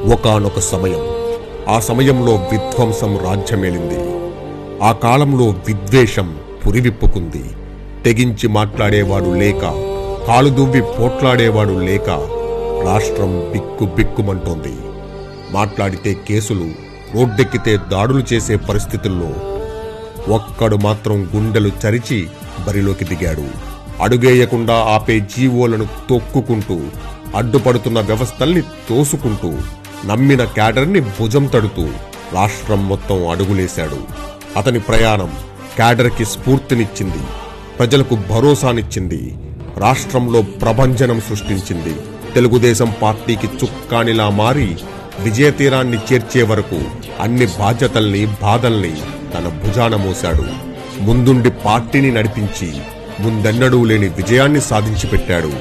ఒకానొక సమయం, ఆ సమయంలో విధ్వంసం రాజ్యమేలింది. ఆ కాలంలో విద్వేషం పురివిప్పుకుంది. తెగించి మాట్లాడేవాడు లేక, కాలుదువ్వి పోట్లాడేవాడు లేక రాష్ట్రం బిక్కుబిక్కుమంటోంది. మాట్లాడితే కేసులు, రోడ్డెక్కితే దాడులు చేసే పరిస్థితుల్లో ఒక్కడు మాత్రం గుండెలు చరిచి బరిలోకి దిగాడు. అడుగేయకుండా ఆపే జీవోలను తొక్కుకుంటూ, అడ్డుపడుతున్న వ్యవస్థల్ని తోసుకుంటూ, నమ్మిన క్యాడర్ని భుజం తడుతూ రాష్ట్రం మొత్తం అడుగులేశాడు. అతని ప్రయాణం క్యాడర్కి స్ఫూర్తినిచ్చింది, ప్రజలకు భరోసానిచ్చింది, రాష్ట్రంలో ప్రభంజనం సృష్టించింది. తెలుగుదేశం పార్టీకి చుక్కానిలా మారి విజయతీరాన్ని చేర్చే వరకు అన్ని బాధ్యతల్ని, బాధల్ని తన భుజాన మోశాడు. ముందుండి పార్టీని నడిపించి ముందెన్నడూ లేని విజయాన్ని సాధించి పెట్టాడు.